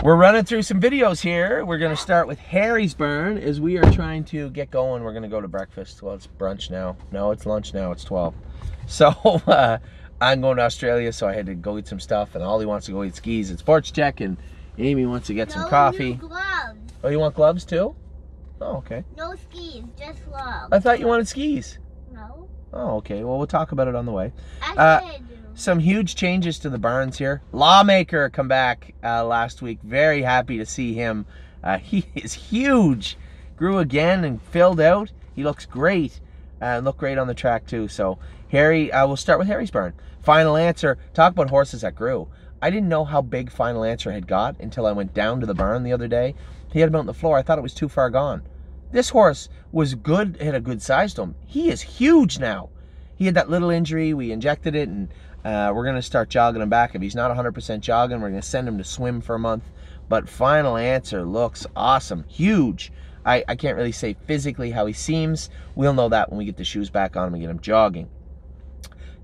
We're running through some videos here. We're going to start with Harry's burn as we are trying to get going. We're going to go to breakfast. Well, it's brunch now. No, it's lunch now. It's 12. So I'm going to Australia, so I had to go eat some stuff, and Ollie wants to go eat skis. It's sports check, and Amy wants to get some coffee. No gloves. Oh, you want gloves too? Oh, okay. No skis, just gloves. I thought you wanted skis. No. Oh, okay. Well, we'll talk about it on the way. I do. Some huge changes to the barns here. Lawmaker come back last week. Very happy to see him. He is huge. Grew again and filled out. He looks great. Looked great on the track too. So Harry, we'll start with Harry's barn. Final Answer. Talk about horses that grew. I didn't know how big Final Answer had got until I went down to the barn the other day. He had him out on the floor. I thought it was too far gone. This horse was good, had a good size to him. He is huge now. He had that little injury. We injected it, and we're going to start jogging him back. If he's not 100% jogging, we're going to send him to swim for a month. But Final Answer looks awesome. Huge. I can't really say physically how he seems. We'll know that when we get the shoes back on him and get him jogging.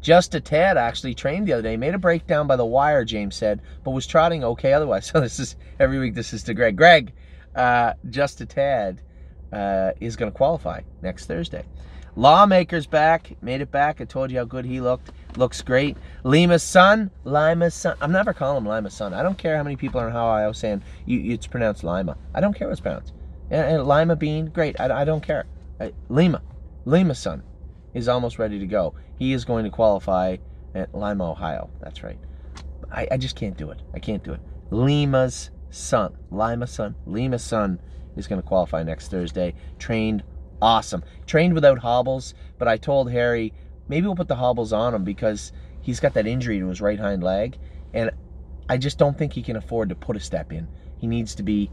Just a Tad actually trained the other day. Made a breakdown by the wire, James said, but was trotting okay otherwise. So this is, every week this is to Greg. Greg, Just a Tad is going to qualify next Thursday. Lawmaker's back. Made it back. I told you how good he looked. Looks great. Lima's son. I'm never calling him Lima's son. I don't care how many people are in Ohio saying it's pronounced Lima. I don't care what it's pronounced. And Lima Bean, great. I don't care. Lima's son is almost ready to go. He is going to qualify at Lima, Ohio. That's right. I just can't do it. I can't do it. Lima's son is going to qualify next Thursday. Trained awesome. Trained without hobbles, but I told Harry, maybe we'll put the hobbles on him because he's got that injury to his right hind leg, and I just don't think he can afford to put a step in. He needs to be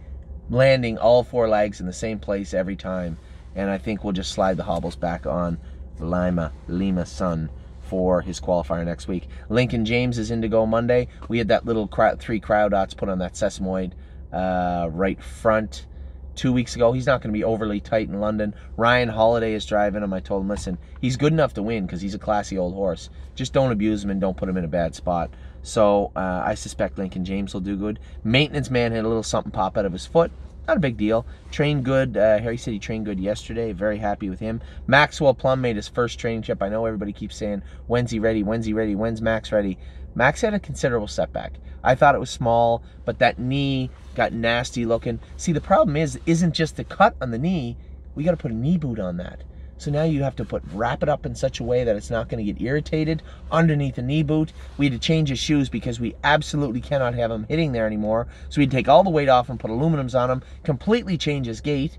landing all four legs in the same place every time, and I think we'll just slide the hobbles back on Lima's son for his qualifier next week. Lincoln James is in to go Monday. We had that little 3 crowd dots put on that sesamoid right front 2 weeks ago. He's not going to be overly tight in London. Ryan Holiday is driving him. I told him, listen, he's good enough to win because he's a classy old horse. Just don't abuse him and don't put him in a bad spot. So I suspect Lincoln James will do good. Maintenance Man had a little something pop out of his foot. Not a big deal. Trained good. Harry said he trained good yesterday. Very happy with him. Maxwell Plum made his first training trip. I know everybody keeps saying, when's he ready? When's he ready? When's Max ready? Max had a considerable setback. I thought it was small, but that knee got nasty looking. See, the problem isn't just the cut on the knee. We got to put a knee boot on that. So now you have to wrap it up in such a way that it's not going to get irritated underneath a knee boot. We had to change his shoes because we absolutely cannot have him hitting there anymore. So we'd take all the weight off and put aluminums on him, completely change his gait.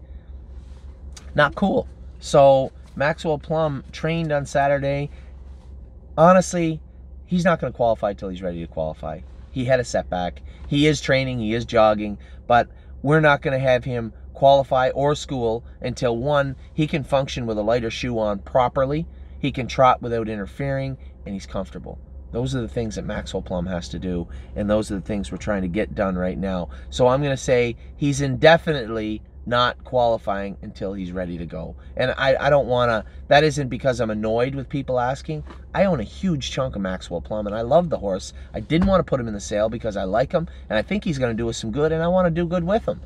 Not cool. So Maxwell Plum trained on Saturday. Honestly, he's not going to qualify till he's ready to qualify. He had a setback. He is training, he is jogging, but we're not going to have him qualify or school until, one, he can function with a lighter shoe on properly, he can trot without interfering, and he's comfortable. Those are the things that Maxwell Plum has to do, and those are the things we're trying to get done right now. So I'm going to say he's indefinitely not qualifying until he's ready to go. And I don't want to, that isn't because I'm annoyed with people asking. I own a huge chunk of Maxwell Plum, and I love the horse. I didn't want to put him in the sale because I like him, and I think he's going to do us some good, and I want to do good with him.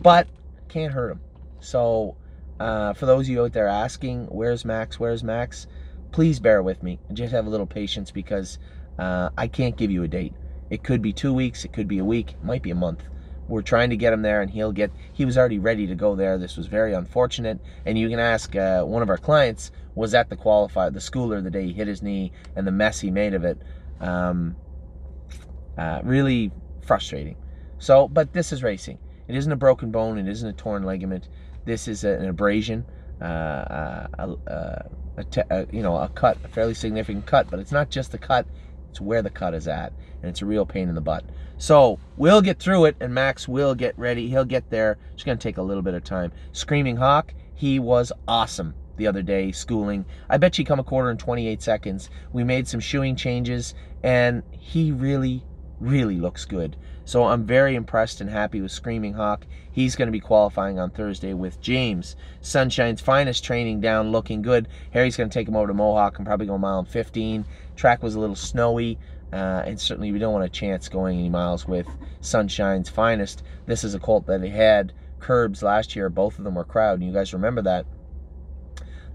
But can't hurt him. So for those of you out there asking, where's Max, please bear with me and just have a little patience because I can't give you a date. It could be 2 weeks, it could be a week, it might be a month. We're trying to get him there, and he was already ready to go there. This was very unfortunate, and you can ask one of our clients was at the schooler the day he hit his knee and the mess he made of it. Really frustrating. So, but this is racing. It isn't a broken bone. It isn't a torn ligament. This is an abrasion, a cut, a fairly significant cut. But it's not just the cut; it's where the cut is at, and it's a real pain in the butt. So we'll get through it, and Max will get ready. He'll get there. It's going to take a little bit of time. Screaming Hawk, he was awesome the other day schooling. I bet you come a quarter in 28 seconds. We made some shoeing changes, and he really really looks good. So I'm very impressed and happy with Screaming Hawk. He's going to be qualifying on Thursday with James. Sunshine's Finest training down, looking good. Harry's going to take him over to Mohawk and probably go 1:15. Track was a little snowy, and certainly we don't want a chance going any miles with Sunshine's Finest. This is a colt that had curbs last year. Both of them were crowd, and you guys remember that.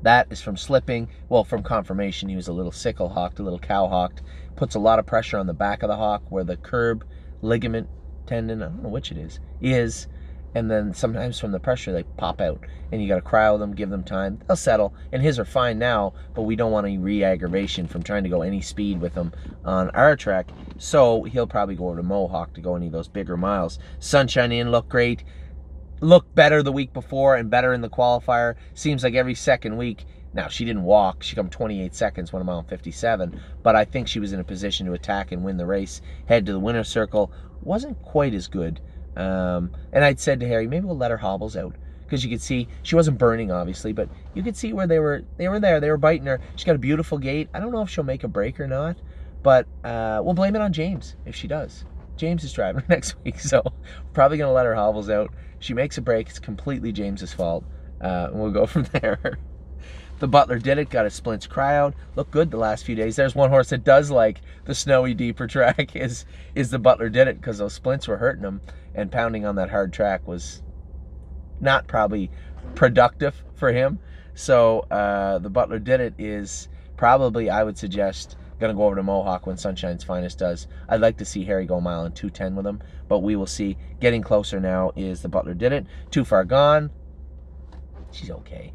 That is from slipping, well, from conformation. He was a little sickle hawked, a little cow hawked. Puts a lot of pressure on the back of the hawk where the curb ligament tendon, I don't know which it is, and then sometimes from the pressure they pop out, and you got to cryo them, give them time. They'll settle, and his are fine now, but we don't want any re-aggravation from trying to go any speed with them on our track, so he'll probably go over to Mohawk to go any of those bigger miles. Sunshine Inn looked great. Looked better the week before and better in the qualifier. Seems like every second week. Now, she didn't walk. She come 28 seconds, 1:57. But I think she was in a position to attack and win the race. Head to the winner's circle. Wasn't quite as good. And I'd said to Harry, maybe we'll let her hobbles out. Because you could see, she wasn't burning, obviously, but you could see where they were there. They were biting her. She's got a beautiful gait. I don't know if she'll make a break or not. But we'll blame it on James if she does. James is driving next week, so probably going to let her hobbles out. She makes a break. It's completely James's fault. And we'll go from there. The Butler Did It. Got his splints cryoed. Looked good the last few days. There's one horse that does like the snowy, deeper track is the Butler Did It, because those splints were hurting him, and pounding on that hard track was not probably productive for him. So the Butler Did It is probably, I would suggest, going to go over to Mohawk when Sunshine's Finest does. I'd like to see Harry go a mile and 2:10 with him, but we will see. Getting closer now is the Butler Did It. Too Far Gone. She's okay.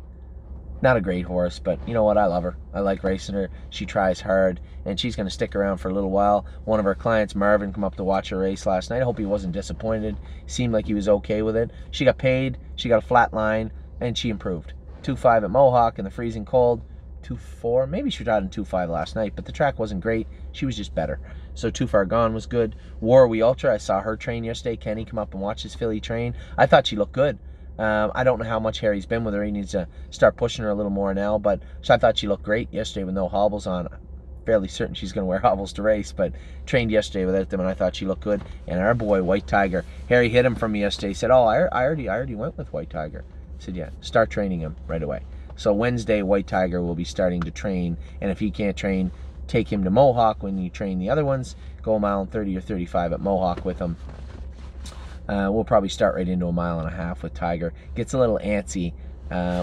Not a great horse, but you know what? I love her. I like racing her. She tries hard, and she's going to stick around for a little while. One of our clients, Marvin, come up to watch her race last night. I hope he wasn't disappointed. Seemed like he was okay with it. She got paid. She got a flat line, and she improved. 2.5 at Mohawk in the freezing cold. 2.4, maybe she tried in 2.5 last night, but the track wasn't great. She was just better. So Too Far Gone was good. War We Ultra, I saw her train yesterday. Kenny come up and watch his filly train. I thought she looked good. I don't know how much Harry's been with her. He needs to start pushing her a little more now, but I thought she looked great yesterday with no hobbles on. Fairly certain she's going to wear hobbles to race, but trained yesterday without them, and I thought she looked good. And our boy, White Tiger, Harry hit him from me yesterday. He said, oh, I already went with White Tiger. I said, yeah, start training him right away. So Wednesday, White Tiger will be starting to train, and if he can't train, take him to Mohawk when you train the other ones. Go 1:30 or 35 at Mohawk with him. We'll probably start right into 1.5 miles with Tiger. Gets a little antsy.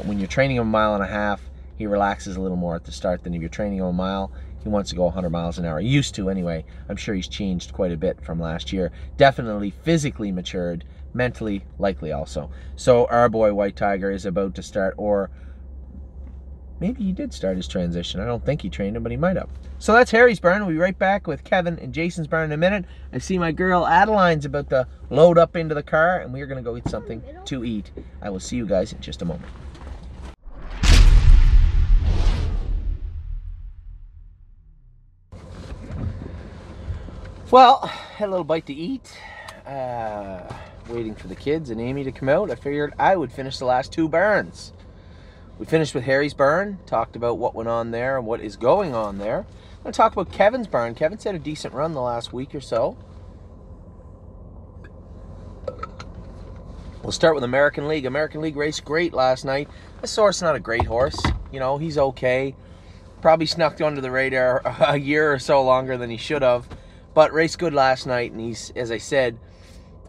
When you're training him 1.5 miles, he relaxes a little more at the start than if you're training him a mile. He wants to go 100 miles an hour. He used to anyway. I'm sure he's changed quite a bit from last year. Definitely physically matured. Mentally, likely also. So our boy White Tiger is about to start, or maybe he did start his transition. I don't think he trained him, but he might have. So that's Harry's barn. We'll be right back with Kevin and Jason's barn in a minute. I see my girl Adeline's about to load up into the car, and we're going to go get something to eat. I will see you guys in just a moment. Well, had a little bite to eat. Waiting for the kids and Amy to come out. I figured I would finish the last two barns. We finished with Harry's barn, talked about what went on there and what is going on there. I'm going to talk about Kevin's barn. Kevin's had a decent run the last week or so. We'll start with American League. American League raced great last night. This horse not a great horse. You know, he's okay. Probably snuck under the radar a year or so longer than he should have. But raced good last night, and he's, as I said,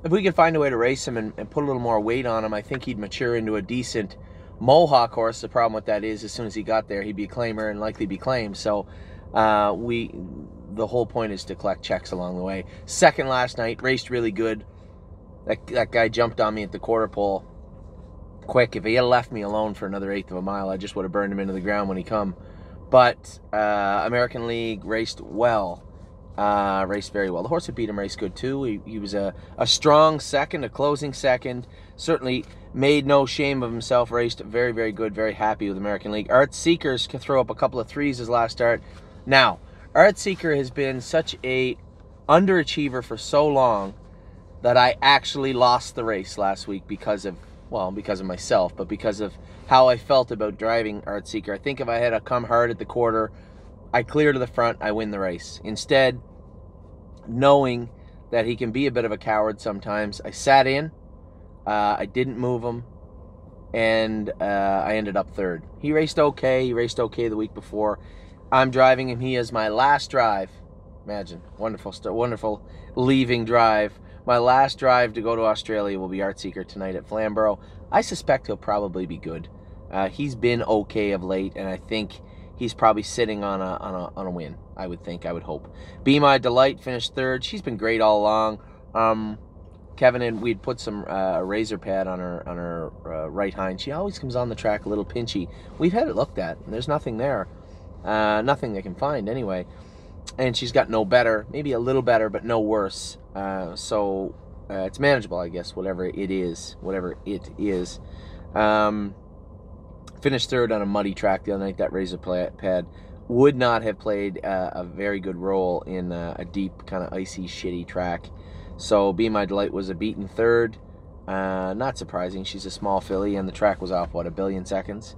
if we could find a way to race him and put a little more weight on him, I think he'd mature into a decent Mohawk horse. The problem with that is, as soon as he got there, he'd be a claimer and likely be claimed. So the whole point is to collect checks along the way. Second last night, raced really good. That guy jumped on me at the quarter pole quick. If he had left me alone for another 1/8 of a mile, I just would have burned him into the ground when he come. But American League raced well. Raced very well. The horse that beat him raced good too. He was a strong second, a closing second. Certainly made no shame of himself. Raced very, very good. Very happy with American League. Art Seekers can throw up a couple of threes his last start. Now, Art Seeker has been such a underachiever for so long that I actually lost the race last week because of myself, but because of how I felt about driving Art Seeker. I think if I had come hard at the quarter, I clear to the front, I win the race. Instead, knowing that he can be a bit of a coward sometimes. I sat in. I didn't move him. And I ended up third. He raced okay. He raced okay the week before. I'm driving him. He is my last drive. Imagine. Wonderful leaving drive. My last drive to go to Australia will be Artseeker tonight at Flamborough. I suspect he'll probably be good. He's been okay of late, and I think he's probably sitting on a win. I would hope. Be My Delight finished third. She's been great all along. Kevin and we'd put some razor pad on her right hind. She always comes on the track a little pinchy. We've had it looked at, and there's nothing there. Nothing they can find anyway. And she's got no better, maybe a little better, but no worse. So it's manageable, I guess, whatever it is. Finished third on a muddy track the other night. That razor pad would not have played a very good role in a deep, kind of icy, shitty track. So Be My Delight was a beaten third. Not surprising. She's a small filly, and the track was off, what, a billion seconds?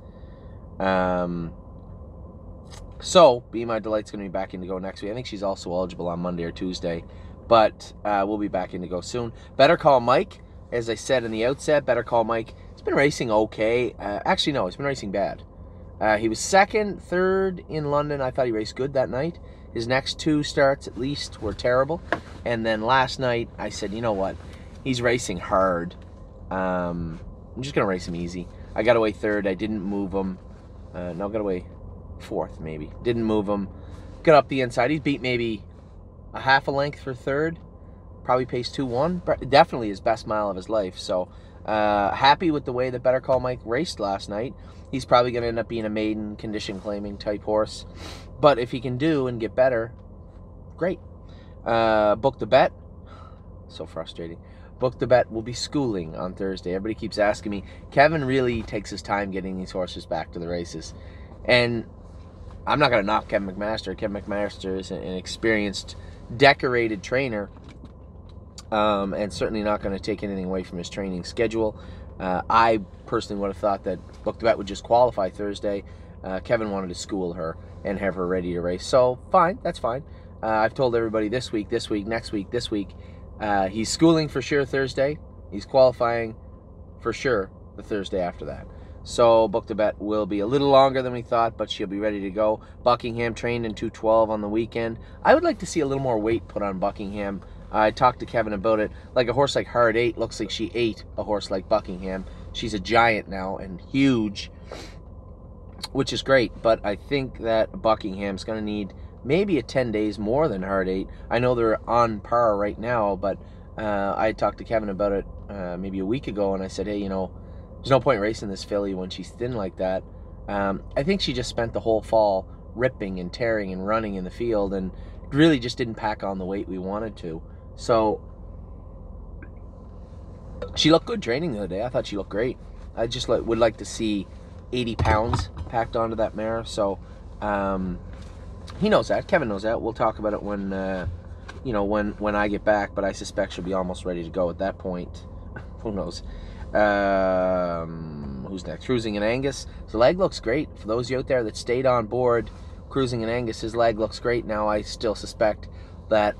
So Be My Delight's going to be back in to go next week. I think she's also eligible on Monday or Tuesday. But we'll be back in to go soon. Better Call Mike, as I said in the outset, Better Call Mike. He's been racing okay. Actually, no, he's been racing bad. He was second, third in London. I thought he raced good that night. His next two starts, at least, were terrible. And then last night, I said, you know what? He's racing hard. I'm just going to race him easy. I got away third. I didn't move him. No, got away fourth, maybe. Didn't move him. Got up the inside. He's beat maybe a half a length for third. Probably paced 2-1. Definitely his best mile of his life. So, happy with the way that Better Call Mike raced last night. He's probably going to end up being a maiden condition claiming type horse. But if he can do and get better, great. Book the Bet. So frustrating. Book the Bet will be schooling on Thursday. Everybody keeps asking me. Kevin really takes his time getting these horses back to the races. And I'm not going to knock Kevin McMaster. Kevin McMaster is an experienced, decorated trainer. And certainly not going to take anything away from his training schedule. I personally would have thought that Book the Bet would just qualify Thursday. Kevin wanted to school her and have her ready to race. So, fine. That's fine. I've told everybody this week, next week, this week. He's schooling for sure Thursday. He's qualifying for sure the Thursday after that. So, Book the Bet will be a little longer than we thought, but she'll be ready to go. Buckingham trained in 212 on the weekend. I would like to see a little more weight put on Buckingham. I talked to Kevin about it. Like a horse like Hard 8 looks like she ate a horse like Buckingham. She's a giant now and huge, which is great. But I think that Buckingham's going to need maybe a 10 days more than Hard 8. I know they're on par right now, but I talked to Kevin about it maybe a week ago, and I said, hey, you know, there's no point racing this filly when she's thin like that. I think she just spent the whole fall ripping and tearing and running in the field and really just didn't pack on the weight we wanted to. So she looked good training the other day. I thought she looked great. I just would like to see 80 pounds packed onto that mare. So he knows that. Kevin knows that. We'll talk about it when when I get back. But I suspect she'll be almost ready to go at that point. Who knows? Who's next? Cruising and Angus. The leg looks great. For those of you out there that stayed on board, Cruising and Angus, his leg looks great. Now I still suspect that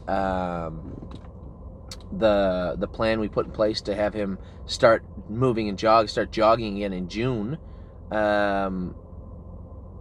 the plan we put in place to have him start moving and start jogging again in June,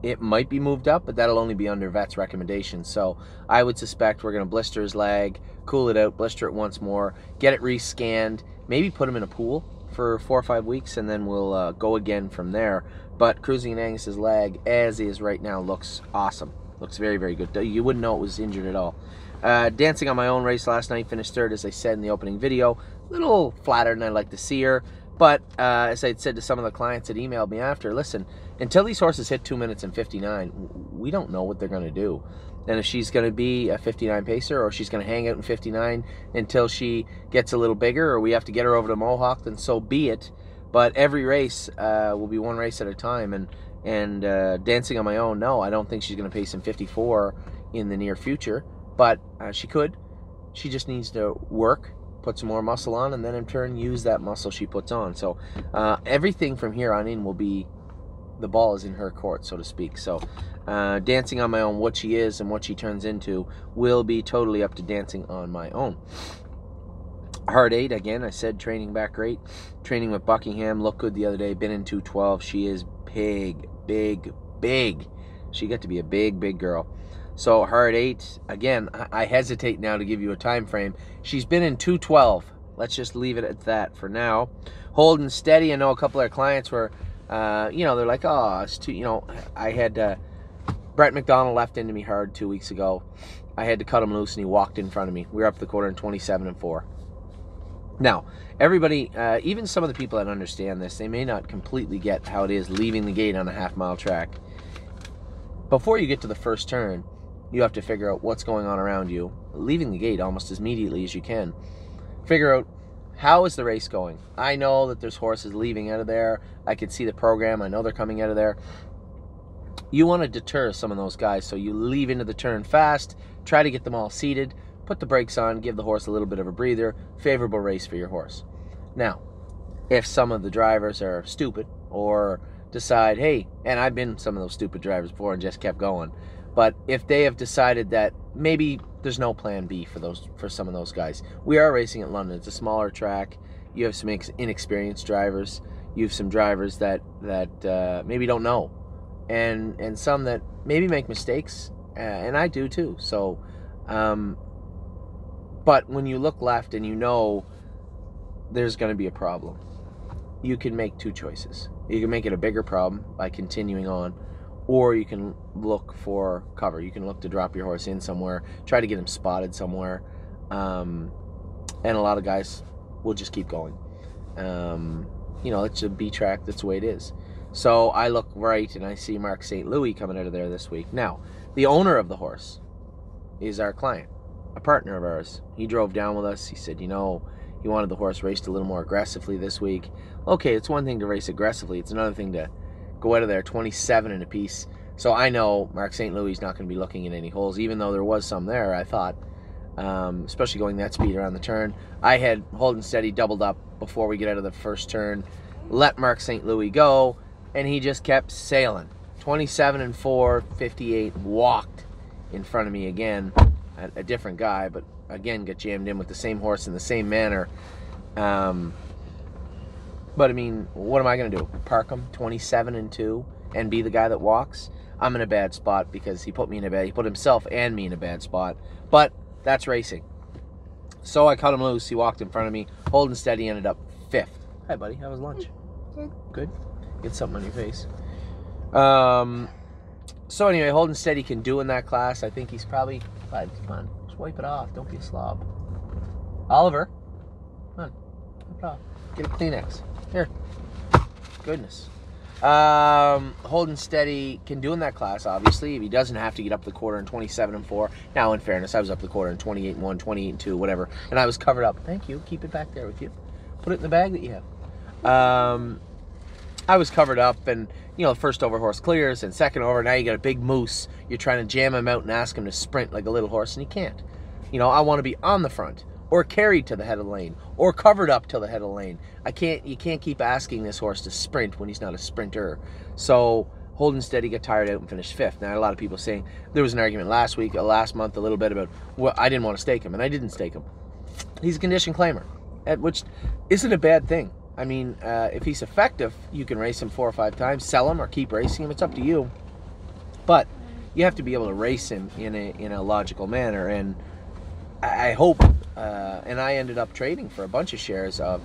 it might be moved up, but that'll only be under vet's recommendations. So I would suspect we're going to blister his leg, cool it out, blister it once more, get it rescanned, maybe put him in a pool for 4 or 5 weeks, and then we'll go again from there. But Cruising and Angus's leg, as is right now, looks awesome. Looks very, very good. You wouldn't know it was injured at all. Dancing on My Own race last night, finished third, as I said in the opening video. A little flatter than I'd like to see her. But as I said to some of the clients that emailed me after, listen, until these horses hit 2 minutes and 59, we don't know what they're going to do. And if she's going to be a 59 pacer, or she's going to hang out in 59 until she gets a little bigger, or we have to get her over to Mohawk, then so be it. But every race will be one race at a time. And Dancing on My Own, no, I don't think she's going to pace in 54 in the near future. But she could. She just needs to work, put some more muscle on, and then in turn use that muscle she puts on. So everything from here on in will be, the ball is in her court, so to speak. So Dancing on My Own, what she is and what she turns into, will be totally up to Dancing on My Own. Hard 8, again, I said training back great. Training with Buckingham, looked good the other day. Been in 212. She is big, big, big. She got to be a big, big girl. So Hard 8, again, I hesitate now to give you a time frame. She's been in 212. Let's just leave it at that for now. Holding steady. I know a couple of our clients were, they're like, oh, it's too, I had Brett McDonald left into me hard 2 weeks ago. I had to cut him loose, and he walked in front of me. We were up the quarter in 27-4. Now, everybody, even some of the people that understand this, they may not completely get how it is leaving the gate on a half-mile track. Before you get to the first turn, you have to figure out what's going on around you, leaving the gate almost as immediately as you can. Figure out, how is the race going? I know that there's horses leaving out of there. I can see the program. I know they're coming out of there. You want to deter some of those guys, so you leave into the turn fast, try to get them all seated, put the brakes on, give the horse a little bit of a breather. Favorable race for your horse. Now, if some of the drivers are stupid or decide, hey, and I've been some of those stupid drivers before and just kept going, but if they have decided that maybe there's no plan B for some of those guys. We are racing at London. It's a smaller track. You have some inexperienced drivers. You have some drivers that maybe don't know, and some that maybe make mistakes, and I do too. So, but when you look left and you know there's going to be a problem, you can make two choices. You can make it a bigger problem by continuing on, or you can look for cover. You can look to drop your horse in somewhere, try to get him spotted somewhere, and a lot of guys will just keep going. It's a B track. That's the way it is. So I look right and I see Mark St. Louis coming out of there this week. Now, the owner of the horse is our client, a partner of ours. He drove down with us. He said, he wanted the horse raced a little more aggressively this week. Okay, it's one thing to race aggressively. It's another thing to go out of there 27 in a piece. So I know Mark St. Louis is not going to be looking at any holes, even though there was some there, I thought, especially going that speed around the turn. I had Holding Steady doubled up before we get out of the first turn, let Mark St. Louis go, and he just kept sailing. 27-4, 58, walked in front of me again. A different guy, but again got jammed in with the same horse in the same manner. But I mean, what am I going to do? Park him 27-2 and be the guy that walks? I'm in a bad spot because he put himself and me in a bad spot. But that's racing. So I cut him loose. He walked in front of me. Holding Steady ended up 5th. Hi, buddy. How was lunch? Good. Good. Get something on your face. So anyway, Holding Steady can do in that class. I think he's probably... Come on. Just wipe it off. Don't be a slob. Oliver. Come on. Wipe it off. Get a Kleenex. Here. Goodness. Holding Steady can do in that class, obviously. If he doesn't have to get up the quarter in 27-4. Now, in fairness, I was up the quarter in 28-1, 28-2, whatever. And I was covered up. Thank you. Keep it back there with you. Put it in the bag that you have. I was covered up, and, first over horse clears, and second over, now you got a big moose. You're trying to jam him out and ask him to sprint like a little horse, and he can't. I want to be on the front, or carried to the head of the lane, or covered up to the head of the lane. You can't keep asking this horse to sprint when he's not a sprinter. So Holding Steady got tired out and finished 5th. Now, a lot of people saying there was an argument last month, a little bit about, well, I didn't want to stake him, and I didn't stake him. He's a condition claimer, which isn't a bad thing. I mean, if he's effective, you can race him 4 or 5 times, sell him, or keep racing him. It's up to you. But you have to be able to race him in a logical manner, and I hope, and I ended up trading for a bunch of shares of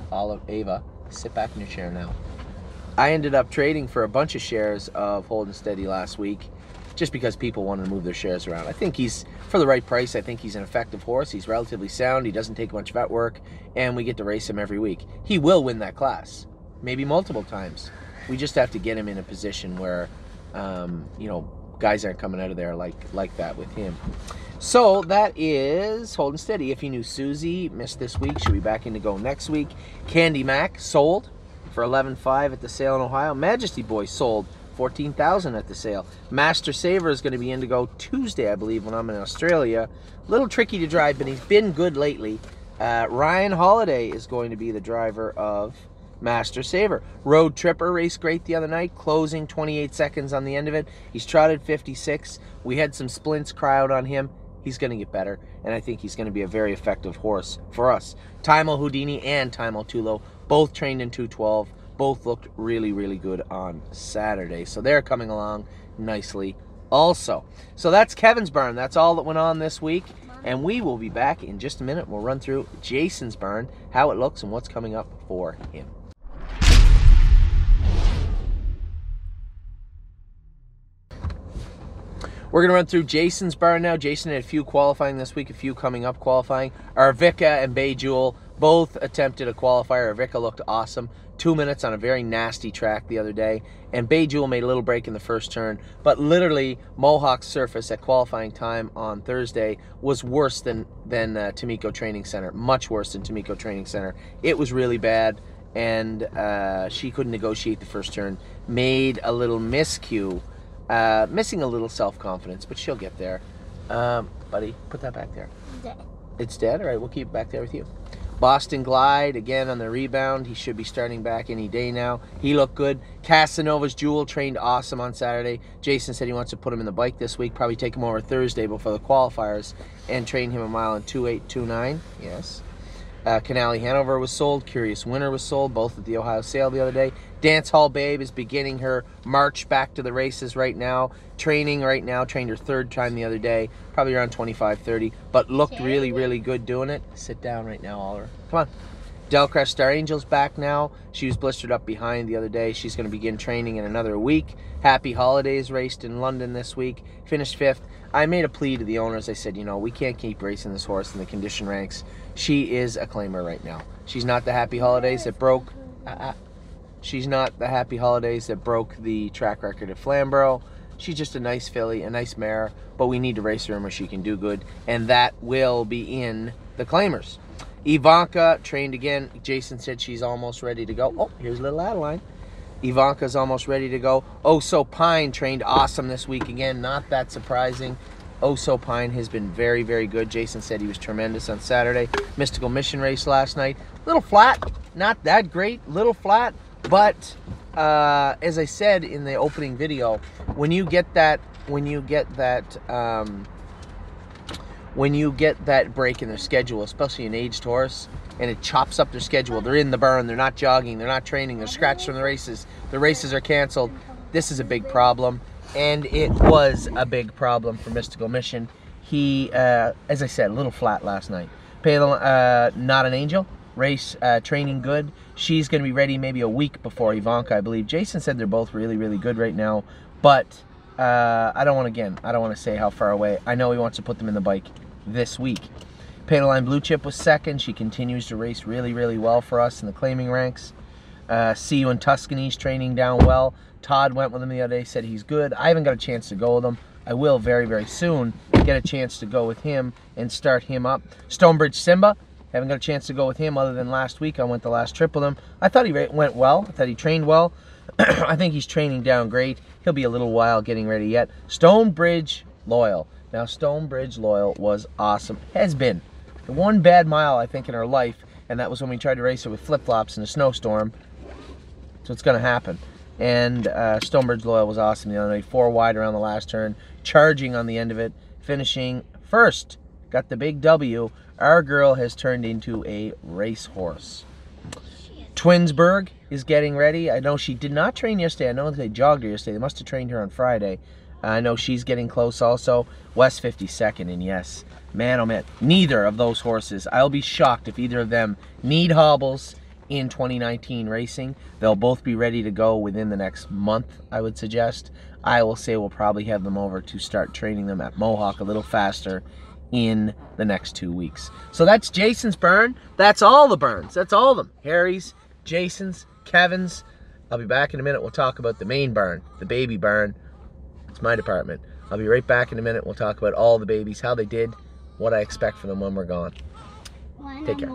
Ava. Sit back in your chair now. I ended up trading for a bunch of shares of Holding Steady last week, just because people wanted to move their shares around. I think he's, for the right price, I think he's an effective horse. He's relatively sound. He doesn't take much vet work, and we get to race him every week. He will win that class, maybe multiple times. We just have to get him in a position where, guys aren't coming out of there like that with him. So that is Holding Steady. If you knew Susie, missed this week, she'll be back in to go next week. Candy Mac sold for $11,500 at the sale in Ohio. Majesty Boy sold $14,000 at the sale. Master Saver is going to be in to go Tuesday, I believe, when I'm in Australia. A little tricky to drive, but he's been good lately. Ryan Holiday is going to be the driver of Master Saver. Road Tripper raced great the other night, closing 28 seconds on the end of it. He's trotted 56. We had some splints cry out on him. he's going to get better, and I think he's going to be a very effective horse for us. Timo Houdini and Timo Tulo both trained in 212. Both looked really, really good on Saturday. So they're coming along nicely also. So that's Kevin's burn. That's all that went on this week. And we will be back in just a minute. We'll run through Jason's burn, how it looks, and what's coming up for him. We're going to run through Jason's burn now. Jason had a few qualifying this week, a few coming up qualifying. Arvika and Bay Jewel both attempted a qualifier. Arvika looked awesome. 2 minutes on a very nasty track the other day. And Bay Jewel made a little break in the first turn. But literally, Mohawk's surface at qualifying time on Thursday was worse than Tamiko Training Center. Much worse than Tamiko Training Center. It was really bad. And she couldn't negotiate the first turn. Made a little miscue. Missing a little self-confidence, but she'll get there. Buddy, put that back there. Dead. It's dead? All right, we'll keep it back there with you. Boston Glide, again on the rebound. He should be starting back any day now. He looked good. Casanova's Jewel trained awesome on Saturday. Jason said he wants to put him in the bike this week, probably take him over Thursday before the qualifiers, and train him a mile in 2:8:29. Yes. Canali Hanover was sold. Curious Winner was sold, both at the Ohio sale the other day. Dance Hall Babe is beginning her march back to the races right now. Training right now. Trained her third time the other day. Probably around 25-30. But looked really, really good doing it. Sit down right now, Oliver. Come on. Delcrest Star Angel's back now. She was blistered up behind the other day. She's going to begin training in another week. Happy Holidays raced in London this week. Finished 5th. I made a plea to the owners. I said, you know, we can't keep racing this horse in the condition ranks. She is a claimer right now. She's not the Happy Holidays that broke... She's not the Happy Holidays that broke the track record at Flamborough. She's just a nice filly, a nice mare, but we need to race her where she can do good, and that will be in the claimers. Ivanka trained again. Jason said she's almost ready to go. Oh, here's little Adeline. Ivanka's almost ready to go. Oh So Pine trained awesome this week again. Not that surprising. Oh So Pine has been very, very good. Jason said he was tremendous on Saturday. Mystical Mission race last night. Little flat. Not that great. Little flat. But as I said in the opening video, when you get that break in their schedule, especially an aged horse, and it chops up their schedule, they're in the burn, they're not jogging, they're not training, they're scratched from the races are canceled. This is a big problem, and it was a big problem for Mystical Mission. He, as I said, a little flat last night. Not an Angel. Race training good. She's going to be ready maybe a week before Ivanka, I believe. Jason said they're both really, really good right now. But I don't want to say how far away. I know he wants to put them in the bike this week. Panaline Blue Chip was second. She continues to race really, really well for us in the claiming ranks. See You in Tuscany's training down well. Todd went with him the other day, said he's good. I haven't got a chance to go with him. I will very, very soon get a chance to go with him and start him up. Stonebridge Simba. Haven't got a chance to go with him other than last week. I went the last trip with him. I thought he went well. I thought he trained well. I think he's training down great. He'll be a little while getting ready yet. Stonebridge Loyal. Now, Stonebridge Loyal was awesome. Has been. The one bad mile, I think, in her life, and that was when we tried to race her with flip-flops in a snowstorm. So it's going to happen. And Stonebridge Loyal was awesome the other night. 4 wide around the last turn. Charging on the end of it. Finishing first. Got the big W. Our girl has turned into a racehorse. Twinsburg is getting ready. I know she did not train yesterday. I know they jogged her yesterday. They must have trained her on Friday. I know she's getting close also. West 52nd, and yes, man, oh man, neither of those horses, I'll be shocked if either of them need hobbles in 2019 racing. They'll both be ready to go within the next month, I would suggest. I will say we'll probably have them over to start training them at Mohawk a little faster in the next 2 weeks. So that's Jason's burn. That's all the burns. That's all of them. Harry's, Jason's, Kevin's. I'll be back in a minute. We'll talk about the main burn, the baby burn. It's my department. I'll be right back in a minute. We'll talk about all the babies, how they did, what I expect from them when we're gone. Take care.